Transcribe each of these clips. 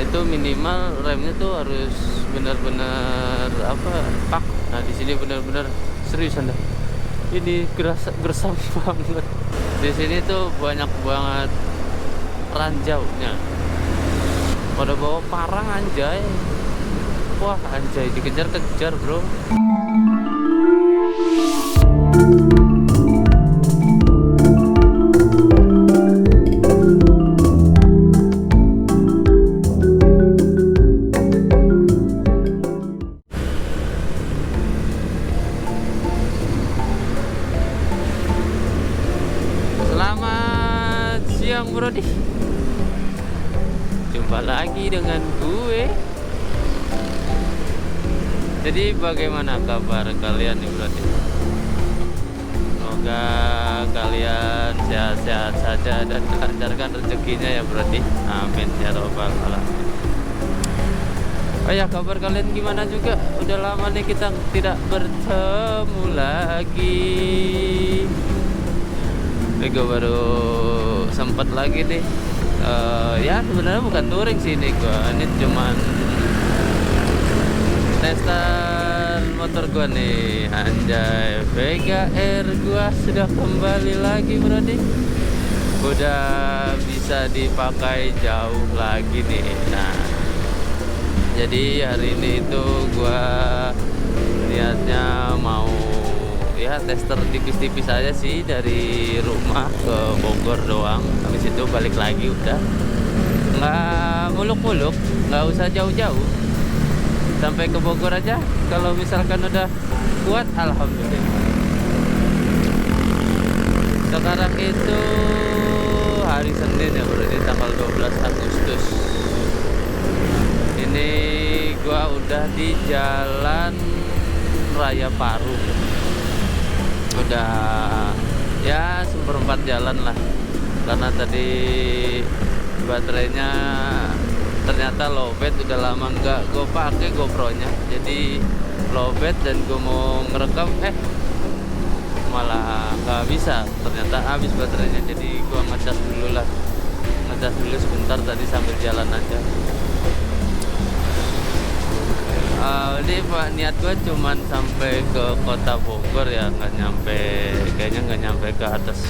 itu minimal remnya tuh harus benar-benar pak. Nah di sini benar-benar serius Anda. Ini gersam banget. Di sini tuh banyak banget ranjaunya. Pada bawa parang anjay. Wah anjay, dikejar-kejar bro. Selamat siang Brodi. Jumpa lagi dengan gue. Jadi bagaimana kabar kalian nih Brodi? Semoga kalian sehat-sehat saja dan lancarkan rezekinya ya Brodi. Amin ya robbal alamin. Oh ya, kabar kalian gimana juga? Udah lama nih kita tidak bertemu lagi. Gue baru sempat lagi nih. Ya sebenarnya bukan touring sih ini gue. Ini cuman testan motor gue nih. Anjay, Vega R gue sudah kembali lagi Brodi. Udah bisa dipakai jauh lagi nih. Nah, jadi hari ini itu gue niatnya mau ya tester tipis-tipis aja sih, dari rumah ke Bogor doang. Habis itu balik lagi udah. Nggak muluk-muluk, nggak usah jauh-jauh. Sampai ke Bogor aja. Kalau misalkan udah kuat, alhamdulillah. Sekarang itu hari Senin ya bro, di tanggal 12 Agustus. Ini gua udah di Jalan Raya Parung. Udah ya seperempat jalan lah, karena tadi baterainya ternyata lowbat. Udah lama nggak gue pakai GoPro-nya, jadi lowbat dan gue mau ngerekam malah nggak bisa, ternyata habis baterainya. Jadi gue ngecas dulu sebentar tadi sambil jalan aja. Ini pak, niat gue cuman sampai ke kota Bogor ya, kayaknya nggak nyampe ke atas,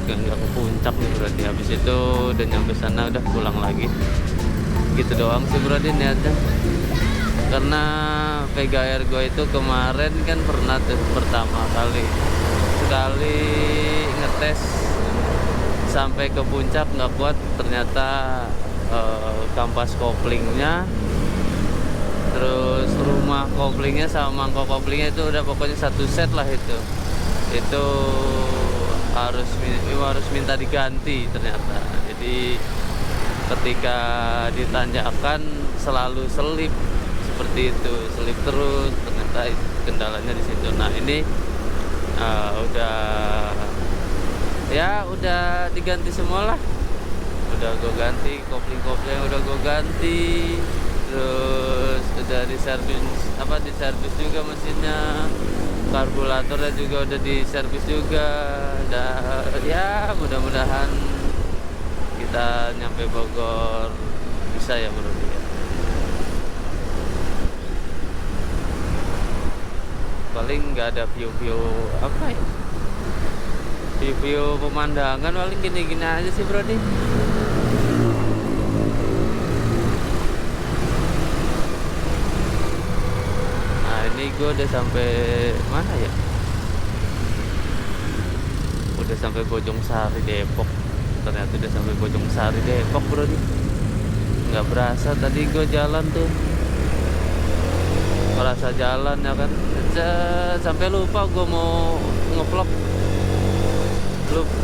nggak ke puncak nih berarti. Habis itu udah nyampe sana udah pulang lagi, gitu doang sih berarti niatnya. Karena Vega R gue itu kemarin kan pernah tuh pertama sekali ngetes sampai ke puncak nggak kuat, ternyata kampas koplingnya, terus rumah koplingnya sama mangkok koplingnya itu udah pokoknya satu set lah. Itu harus minta diganti ternyata. Jadi ketika ditanjakan selalu selip seperti itu, selip terus, ternyata kendalanya di situ. Nah ini udah diganti semua lah. Udah gue ganti kopling udah gue ganti. Terus udah diservis juga mesinnya, karburatornya juga udah diservis juga. Ya mudah-mudahan kita nyampe Bogor bisa ya bro ya. Paling nggak ada view view pemandangan, paling gini-gini aja sih bro nih. Ini gue udah sampai mana ya? Udah sampai Bojongsari Depok. Ternyata udah sampai Bojongsari Depok bro nih. Nggak berasa tadi gue jalan tuh. Merasa jalan ya kan. Sampai lupa gue mau ngevlog.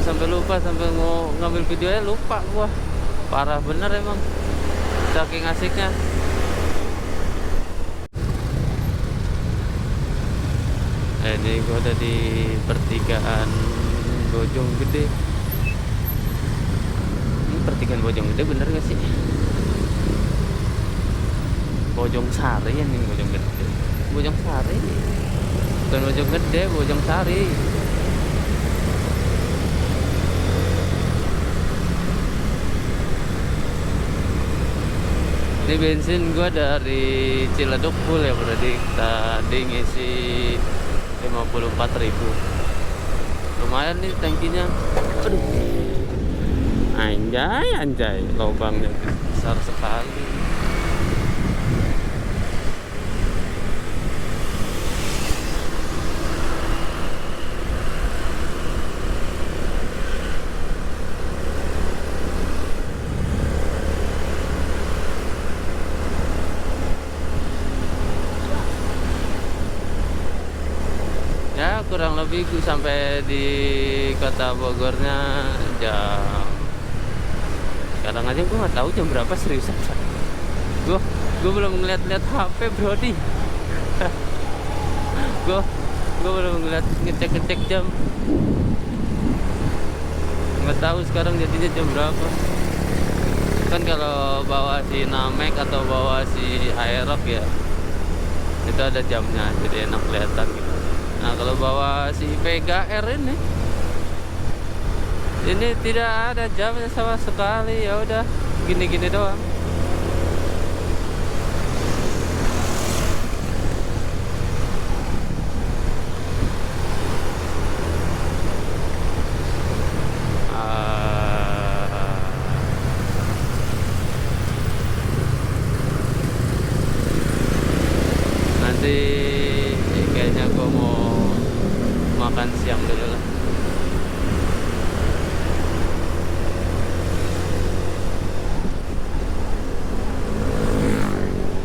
Sampai mau ngambil videonya lupa gue. Parah bener emang. Saking asiknya. Ini gue ada di pertigaan Bojonggede. Ini pertigaan Bojonggede bener gak sih? Bojongsari ya nih, Bojonggede. Bojongsari. Bukan Bojonggede, Bojongsari. Ini bensin gua dari Ciledug full ya, berarti tadi ngisi 54.000. Lumayan nih tangkinya. Aduh. Anjay, lubangnya besar sekali. Ya kurang lebih gue sampai di kota Bogornya jam, kadang aja gue nggak tahu jam berapa, seriusan. gue belum ngeliat HP Brody. gue belum ngecek jam, nggak tahu sekarang jadinya jam berapa. Kan kalau bawa si Namek atau bawa si Aerox ya itu ada jamnya, jadi enak kelihatan gitu. Nah kalau bawa si Vega R ini tidak ada jamnya sama sekali, ya udah gini-gini doang. Nanti kayaknya gue mau makan siang dulu lah.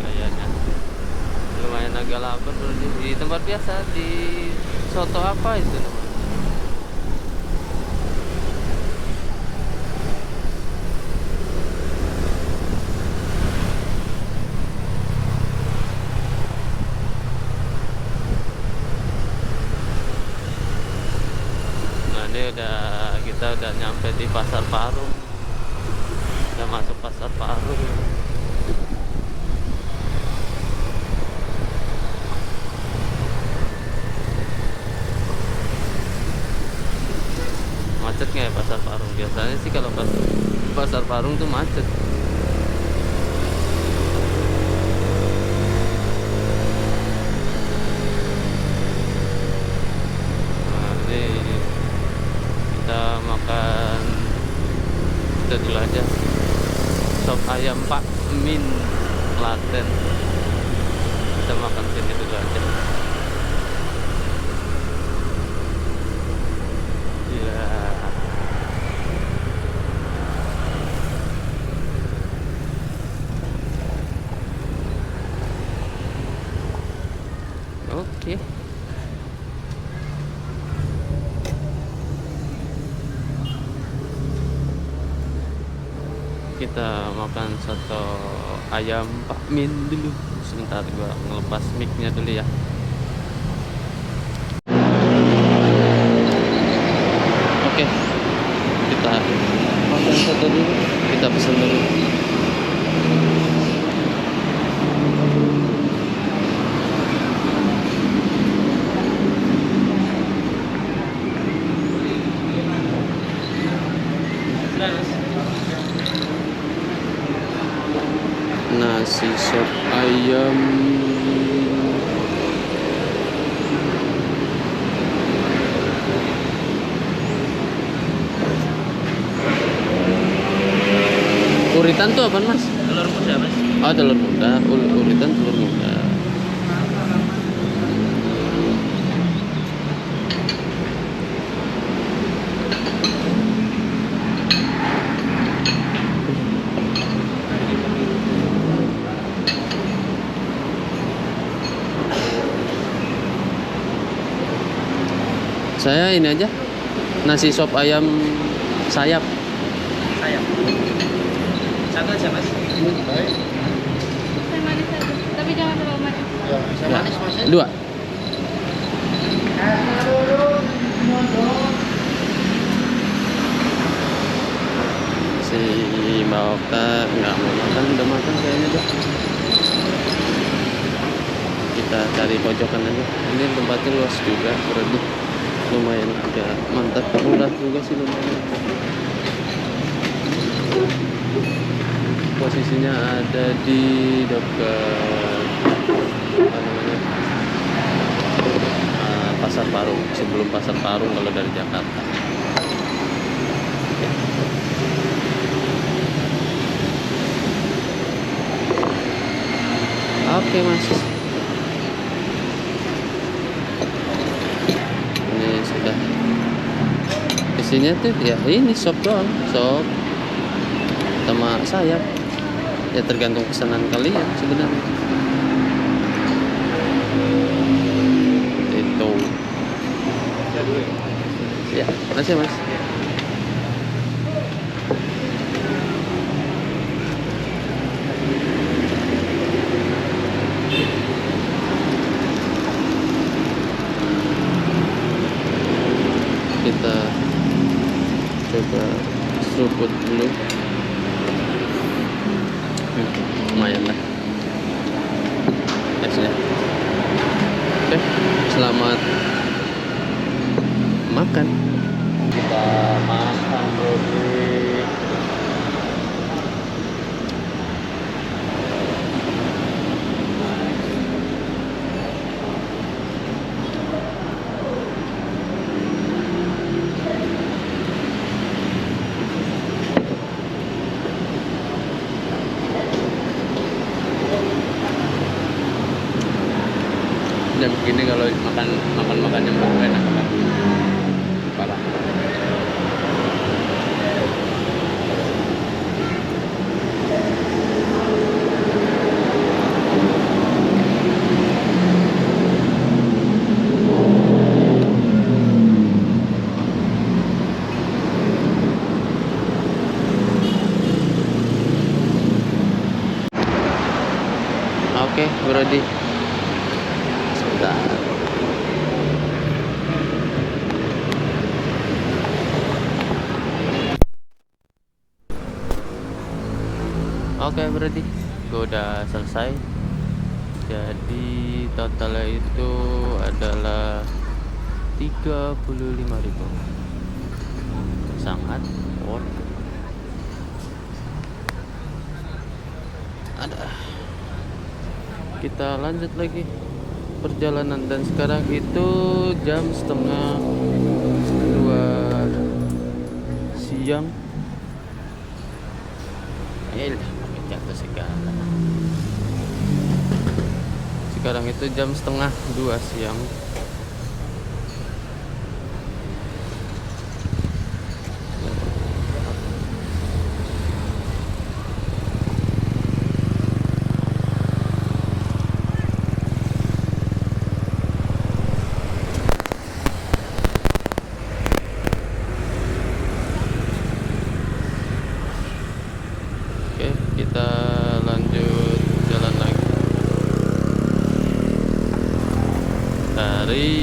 Kayaknya lumayan agak lapar di tempat biasa, di soto apa itu namanya. Kita udah nyampe di Pasar Parung, udah masuk Pasar Parung. Macet nggak ya Pasar Parung? Biasanya sih kalau Pasar Parung tuh macet. Nah, ini kita makan itu dulu aja, sop ayam Pak Min Klaten. Kita makan sini dulu aja ya. Oke. Kita makan soto ayam Pak Min dulu. Sebentar gua ngelepas mic-nya dulu ya. Oke. Kita makan soto dulu. Kita pesan dulu. Nasi sop ayam uritan tuh apa mas? Telur muda mas. Oh telur muda, uritan telur muda. Saya ini aja, nasi sop ayam sayap. Sayap. Satu aja mas. Baik. Saya manis aja, tapi jangan terlalu manis. Ya, saya manis mas. Dua. Si Mbak Okta nggak mau makan, udah makan kayaknya deh. Kita cari pojokan aja. Ini tempatnya luas juga, berarti lumayan agak mantap, murah juga sih lumayan. posisinya ada di dekat apa namanya, Pasar Parung, sebelum Pasar Parung kalau dari Jakarta. Oke mas, ini sudah isinya tuh ya ini sop doang, sop sama sayap ya, tergantung pesanan kalian sebenarnya. Itu ya, makasih mas. Kita coba seruput dulu. Lumayan lah esnya. Oke, selamat makan. Kita makan bro. Jam begini kalau makan yang enak banget. Parah. Oke, Brody. Sebentar. Oke, Brody. Gue udah selesai. Jadi totalnya itu adalah 35.000. Sangat worth it. Ada. Kita lanjut lagi perjalanan, dan sekarang itu jam setengah 2 siang. Pakai jatuh segala. Sekarang itu jam setengah 2 siang. Oke, kita lanjut jalan lagi dari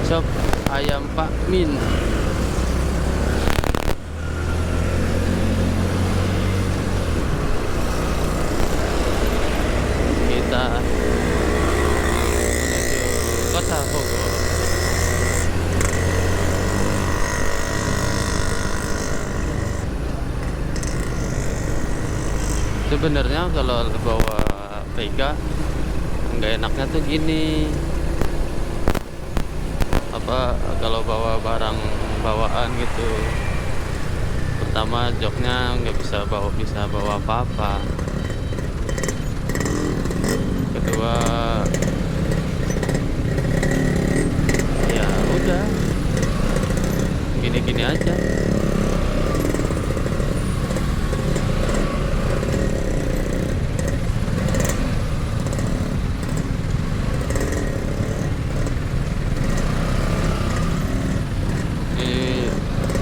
Sop Ayam Pak Min. Kita menuju Kota Bogor. Sebenarnya kalau bawa Vega nggak enaknya tuh gini, apa, kalau bawa barang bawaan gitu, pertama joknya nggak bisa bawa apa-apa, kedua ya udah gini-gini aja.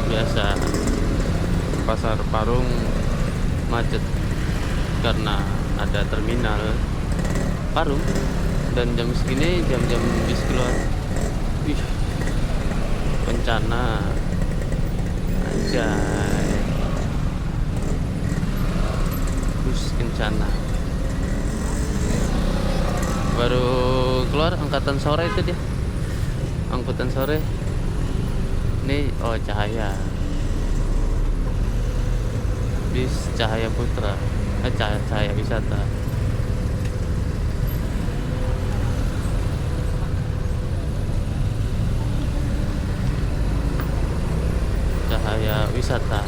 Biasa Pasar Parung macet karena ada terminal Parung, dan jam segini jam-jam bis keluar. Wih, bencana aja, bus kencana baru keluar angkatan sore itu dia, angkutan sore ini. Oh, Cahaya bis Cahaya Putra, Cahaya Wisata. Cahaya Wisata.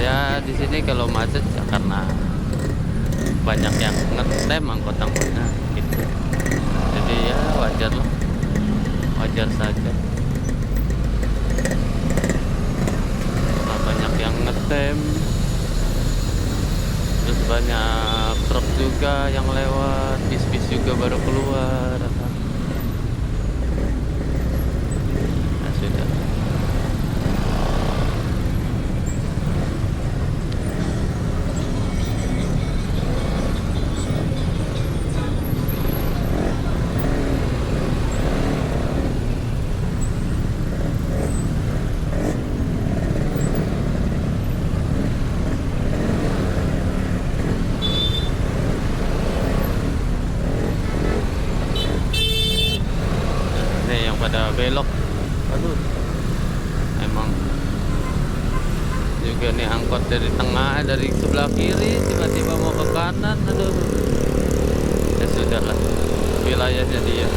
Ya di sini kalau macet ya karena banyak yang ngetem angkot-angkotnya gitu. Jadi ya wajar lah, wajar saja. Nah, banyak yang ngetem, terus banyak truk juga yang lewat, bis-bis juga baru keluar. Nah sudah. Pada belok, aduh, emang juga nih angkot dari tengah, dari sebelah kiri tiba-tiba mau ke kanan, aduh, ya sudahlah, wilayahnya dia.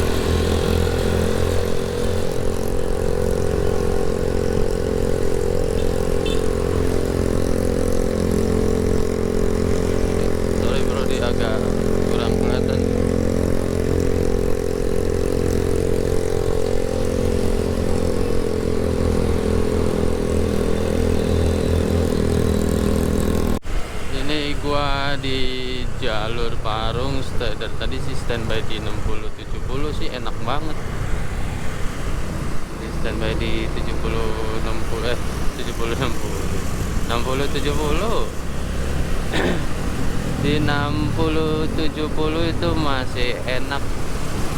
Sorry bro, dia agak kurang kelihatan. Gua di jalur Parung, dari tadi sih standby di 60-70 sih enak banget. Di standby di 70-60 60-70 di 60-70 itu masih enak,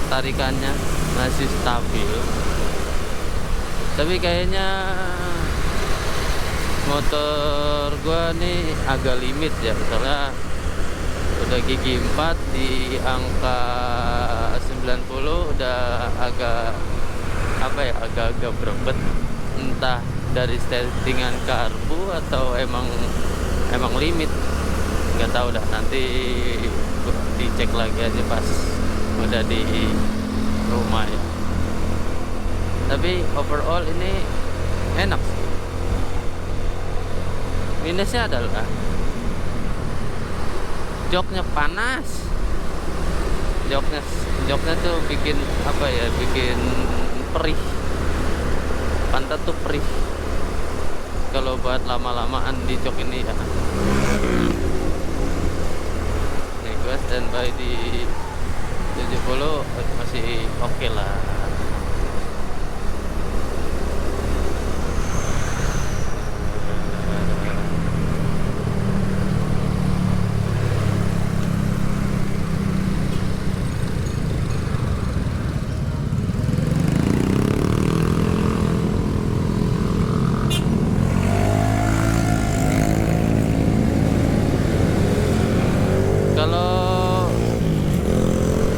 tarikannya masih stabil. Tapi kayaknya motor gua nih agak limit ya, soalnya udah gigi 4 di angka 90 udah agak apa ya, agak-agak berebet, entah dari settingan karbu atau emang limit, nggak tahu dah, nanti dicek lagi aja pas udah di rumah ya. Tapi overall ini enak sih. Minusnya adalah joknya panas. Joknya tuh bikin apa ya, bikin perih. Pantat tuh perih kalau buat lama-lamaan di jok ini ya. Nih gua standby di 70 masih oke lah.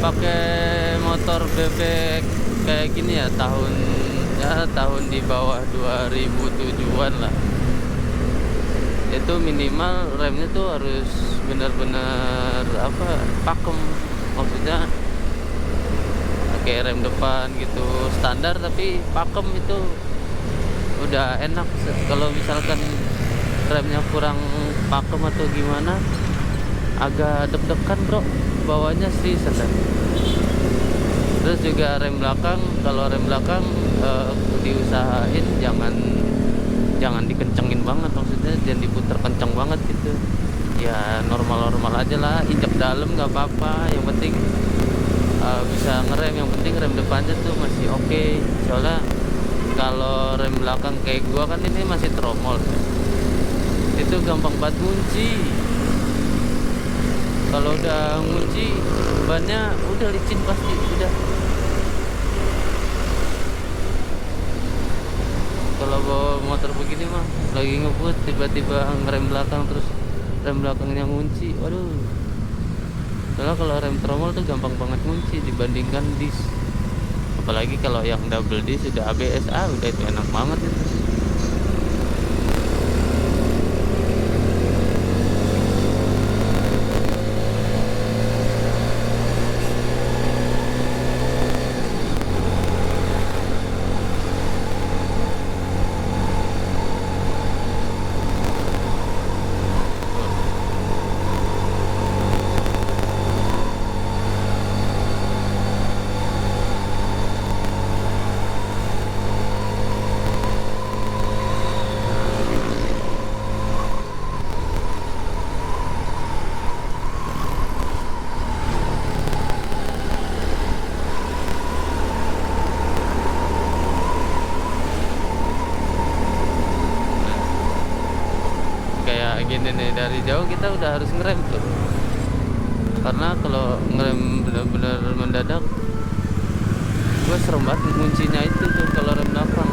Pakai motor bebek kayak gini ya, tahun di bawah 2007-an lah, itu minimal remnya tuh harus benar-benar apa, pakem, maksudnya pakai rem depan gitu standar tapi pakem, itu udah enak. Kalau misalkan remnya kurang pakem atau gimana, agak deg-degan bro bawanya sih sedang. Terus juga rem belakang, kalau rem belakang diusahain jangan dikencengin banget, maksudnya jangan diputer kenceng banget gitu ya, normal aja lah, injak dalam nggak apa-apa, yang penting bisa ngerem, yang penting rem depannya tuh masih oke. Soalnya kalau rem belakang kayak gua kan ini masih tromol ya, itu gampang banget ngunci. Kalau udah ngunci bannya udah licin pasti, udah. Kalau bawa motor begini mah lagi ngebut tiba-tiba ngerem belakang terus rem belakangnya ngunci, waduh. Soalnya kalau rem tromol tuh gampang banget ngunci dibandingkan disk. Apalagi kalau yang double D sudah ABS, udah itu enak banget itu. Kayak gini nih, dari jauh kita udah harus ngerem tuh, karena kalau ngerem bener-bener mendadak gue serem banget kuncinya itu tuh kalau rem belakang.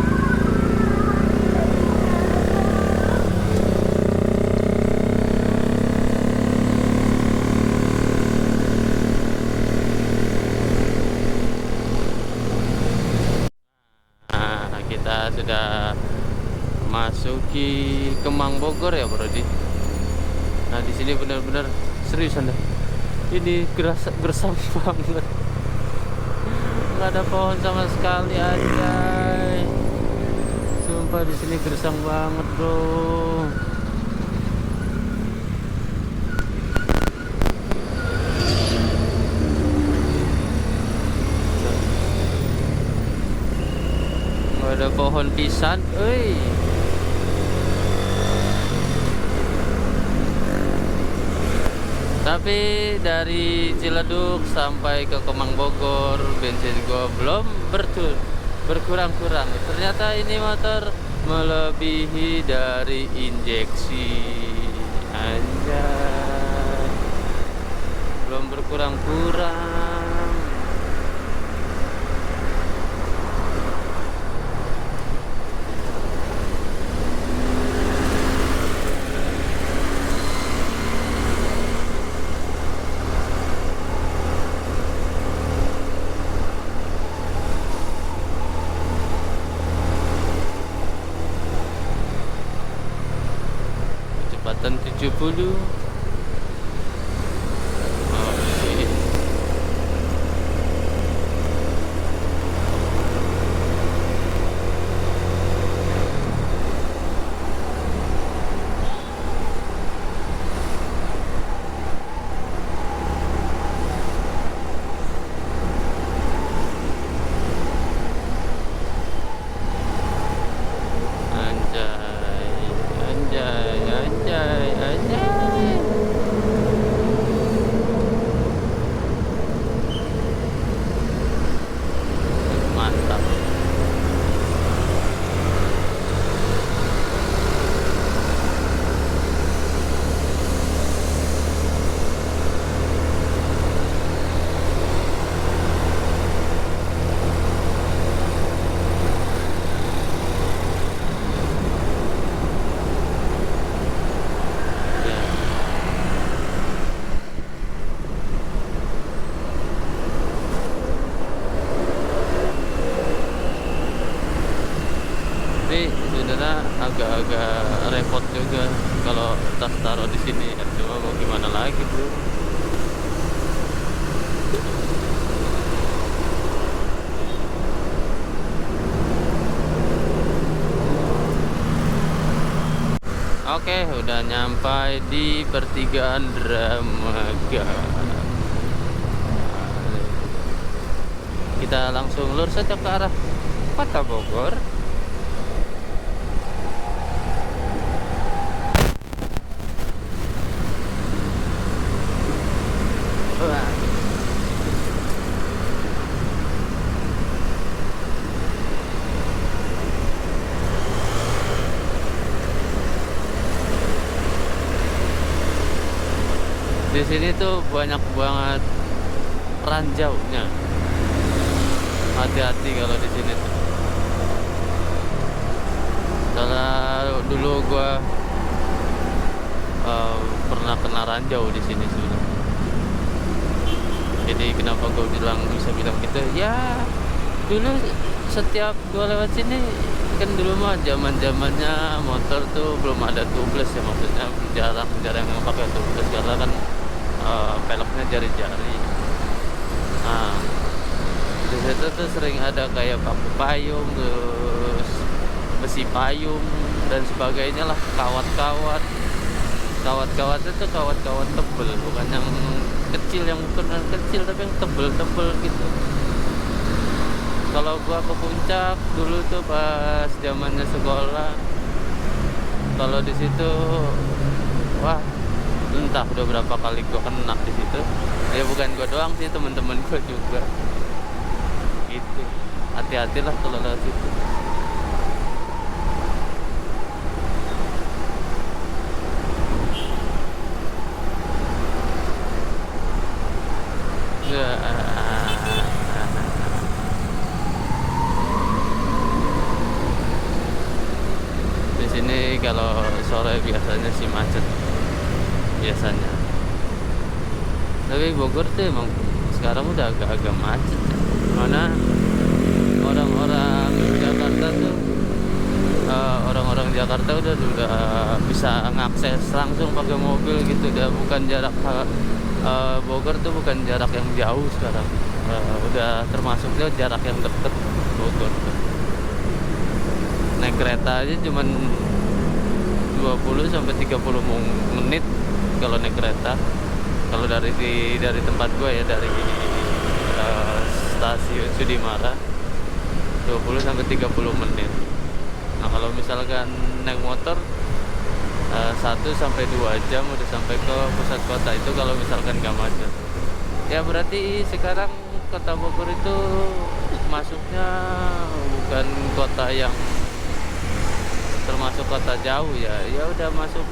Nah, kita sudah masuki Kemang Bogor ya Brodi. Nah di sini benar-benar serius Anda, ini gersam banget, nggak ada pohon sama sekali aja. Sumpah di sini gersang banget bro. Nggak ada pohon pisan, Tapi dari Ciledug sampai ke Kemang Bogor bensin gua belum berkurang-kurang. Ternyata ini motor melebihi dari injeksi. Anjay, belum berkurang-kurang. Kecepatan 70. Oke. Anjay, anjay, anjay, anjay. Mantap. Ya. Tapi sebenarnya agak-agak repot juga kalau tas taruh di sini. Cuma mau gimana lagi bro? Oke, udah nyampai di pertigaan Dramaga. Kita langsung lurus saja ke arah Kota Bogor. Wah. Di sini tuh banyak banget ranjaunya. Hati-hati kalau di sini tuh. Kalau dulu gua pernah kena ranjau di sini sebenarnya. Jadi kenapa gue bisa bilang gitu ya, dulu setiap gua lewat sini kan, dulu mah zaman zamannya motor tuh belum ada tubeless ya, maksudnya jarang yang pakai tubeless karena kan peleknya jari-jari. Nah, di situ tuh sering ada kayak paku payung, terus besi payung dan sebagainya lah, kawat itu kawat tebel, bukan yang kecil, yang ukuran kecil tapi yang tebel gitu. Kalau gua ke puncak dulu tuh pas zamannya sekolah, kalau di situ wah, entah udah berapa kali gua kena di situ. Ya bukan gua doang sih, teman-teman gua juga gitu. Hati-hatilah kalau lewat situ. Ya, di sini kalau sore biasanya sih macet biasanya. Tapi Bogor tuh emang sekarang udah agak-agak macet ya. Mana orang-orang Jakarta tuh orang-orang Jakarta udah bisa ngakses langsung pakai mobil gitu, udah bukan jarak Bogor tuh bukan jarak yang jauh sekarang. Udah termasuknya jarak yang deket Bogor tuh. Naik kereta aja cuman 20 sampai 30 menit kalau naik kereta. Kalau dari tempat gue ya, dari stasiun Sudimara 20 sampai 30 menit. Nah, kalau misalkan naik motor 1 sampai 2 jam udah sampai ke pusat kota, itu kalau misalkan gak macet. Ya berarti sekarang kota Bogor itu masuknya bukan kota yang termasuk kota jauh ya, ya udah masuk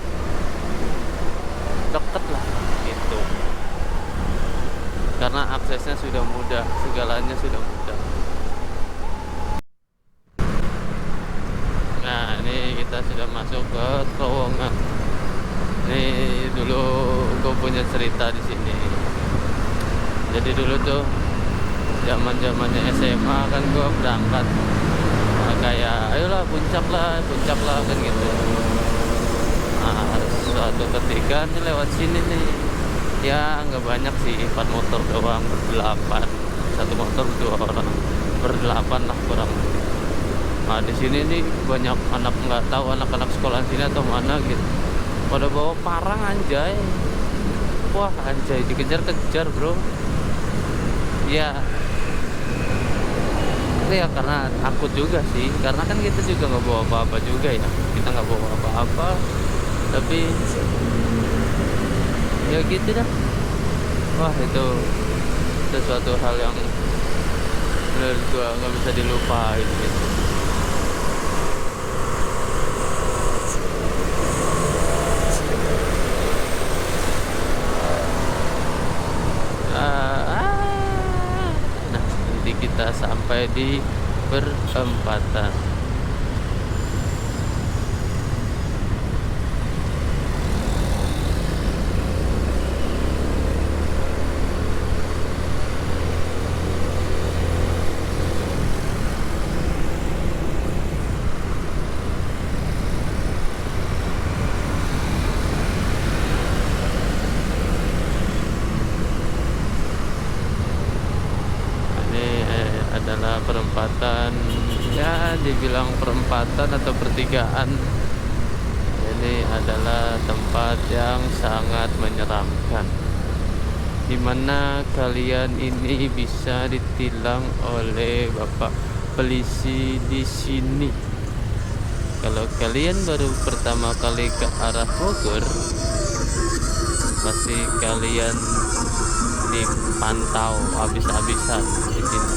deket lah gitu. Karena aksesnya sudah mudah, segalanya sudah mudah. Nah, ini kita sudah masuk ke terowongan. Ini dulu gue punya cerita di sini. Jadi dulu tuh zamannya SMA kan gue berangkat, kayak ayolah puncak lah kan gitu. Nah, suatu ketika nih lewat sini nih, ya nggak banyak sih, 4 motor doang, berdelapan, satu motor 2 orang, berdelapan lah kurang. Nah, di sini nih banyak anak, nggak tahu anak-anak sekolah sini atau mana gitu, pada bawa parang anjay. Wah anjay, dikejar-kejar bro. Ya ya karena takut juga sih, karena kan kita juga nggak bawa apa-apa juga ya, kita nggak bawa apa-apa, tapi ya gitu dah. Wah, itu sesuatu hal yang menurut gua nggak bisa dilupain gitu. Nah, nanti kita sampai di perempatan. Adalah perempatan, ya dibilang perempatan atau pertigaan. Ini adalah tempat yang sangat menyeramkan, dimana kalian ini bisa ditilang oleh bapak polisi di sini. Kalau kalian baru pertama kali ke arah Bogor, pasti kalian dipantau habis-habisan di sini.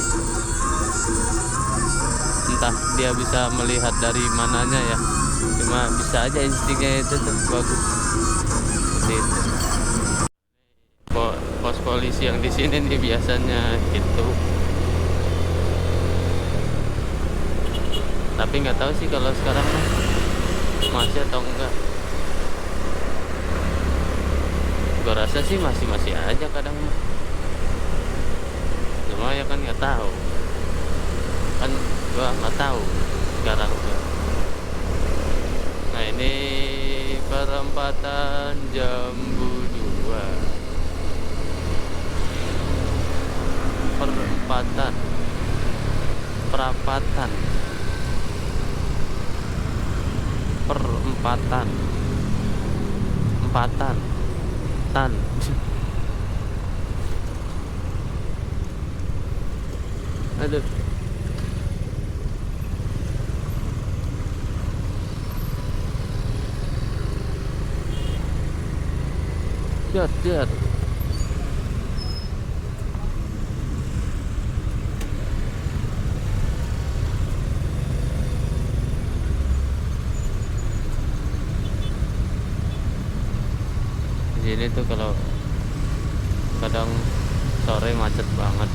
Entah dia bisa melihat dari mananya ya, cuma bisa aja instingnya itu tuh bagus. Seperti itu. Pos polisi yang di sini nih biasanya gitu. Tapi nggak tahu sih kalau sekarang masih atau enggak. Gue rasa sih masih aja kadang. Cuma ya kan nggak tahu. kan gua nggak tahu sekarang tuh. Nah ini perempatan Jambu 2, perempatan perapatan perempatan empatan tan. Aduh, jat. Di sini tuh kalau kadang sore macet banget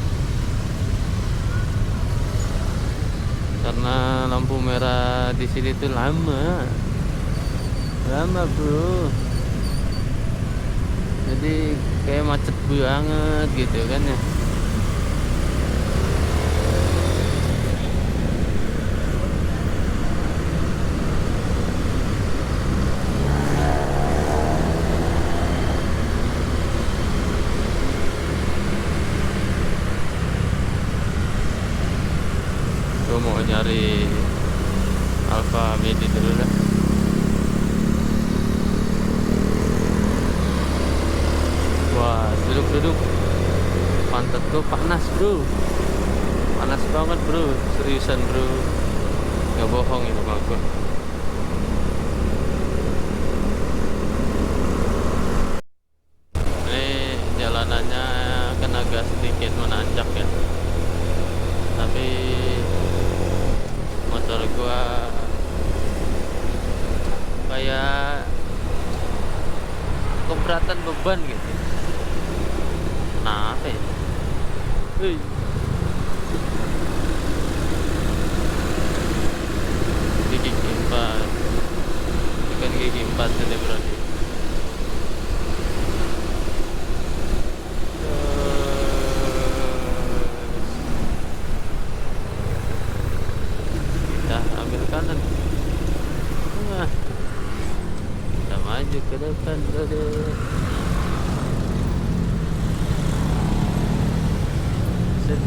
karena lampu merah di sini tuh lama bro, jadi kayak macet banget gitu kan ya. Gue mau nyari Alfa Midi dulu lah. Wah, duduk pantat gue panas bro, panas banget bro, seriusan bro, nggak bohong ini sama gue. Ini jalanannya kan agak sedikit menanjak ya, tapi motor gua kayak keberatan beban gitu. Nah, apa ya? Gigi 4. Ini kan gigi 4 ini berarti. Kita ambil kanan. Nah, kita maju ke depan, brother. Set.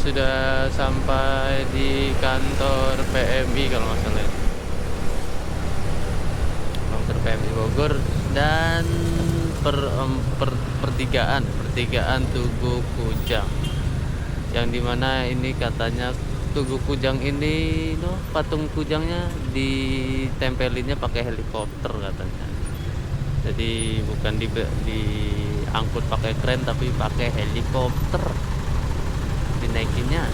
Sudah sampai di kantor PMI kalau nggak salah ya. Kantor PMI Bogor dan pertigaan Tugu Kujang, yang dimana ini katanya Tugu Kujang ini patung kujangnya ditempelinnya pakai helikopter katanya. Jadi bukan diangkut pakai kren tapi pakai helikopter dinaikinnya.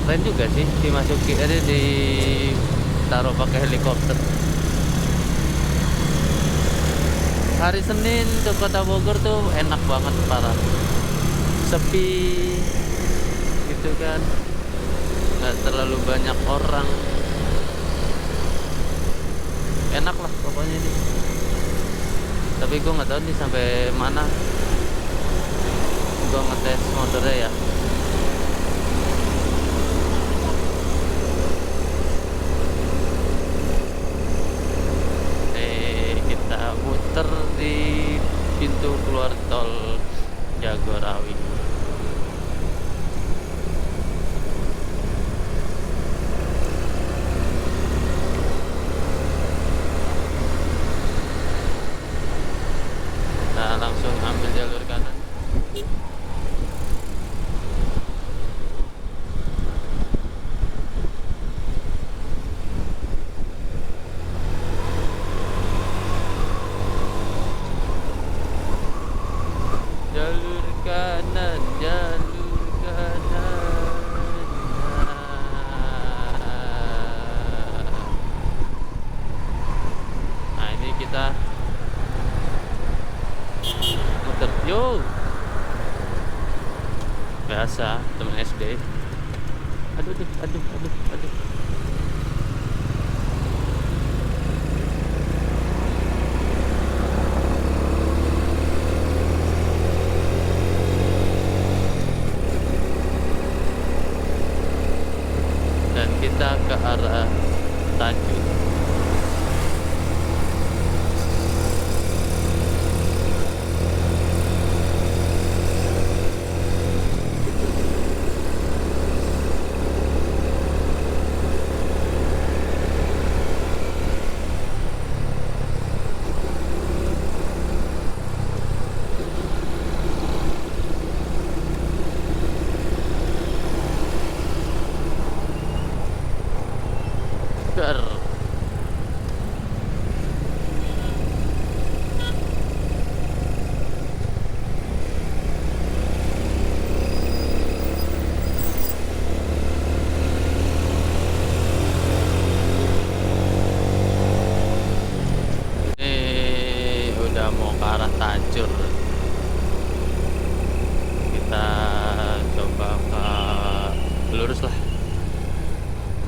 Keren juga sih, dimasuki ada ditaruh pakai helikopter. Hari Senin ke Kota Bogor tuh enak banget, parah, sepi gitu kan, nggak terlalu banyak orang. enak lah pokoknya ini. Tapi gue nggak tahu nih sampai mana gue ngetes motornya ya. Kita muter di pintu keluar tol Jagorawi. Kita langsung ambil jalur kanan. Jalur kanan, jalur kanan. Nah ini kita muter. Yo, biasa temen SD. Aduh, aduh, aduh, aduh. Dan kita ke arah Tanjung. Ger. Ini udah mau ke arah Tajur. Kita coba ke lurus lah.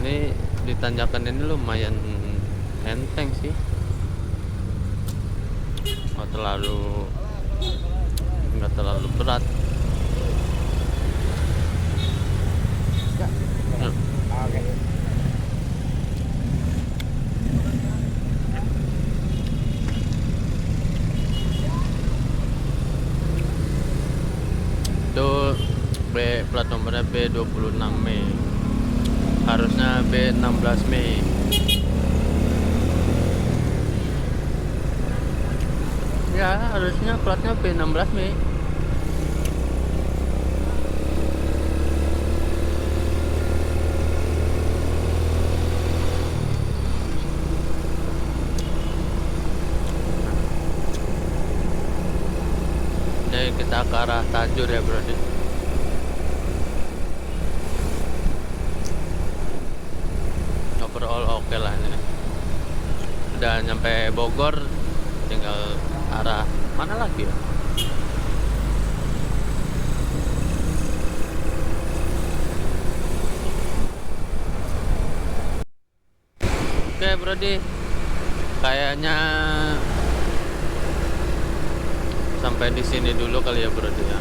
Ini di tanjakan ini lumayan enteng sih, nggak terlalu berat. Oke. Itu plat nomornya B26 Mei, harusnya B16 Mei. Ya harusnya platnya B16 Mei. Jadi kita ke arah Tajur ya bro. Overall oke lah ini. Udah nyampe Bogor, tinggal arah mana lagi ya? Oke Brody, kayaknya sampai di sini dulu kali ya Brody ya.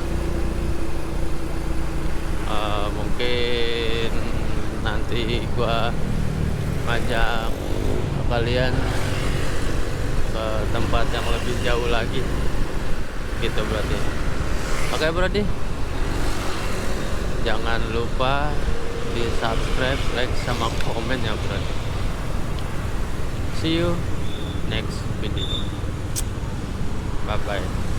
Mungkin nanti gua ngajak kalian ke tempat yang lebih jauh lagi gitu berarti. Oke Brody, jangan lupa di subscribe, like, sama komen ya Brody. See you next video. Bye bye.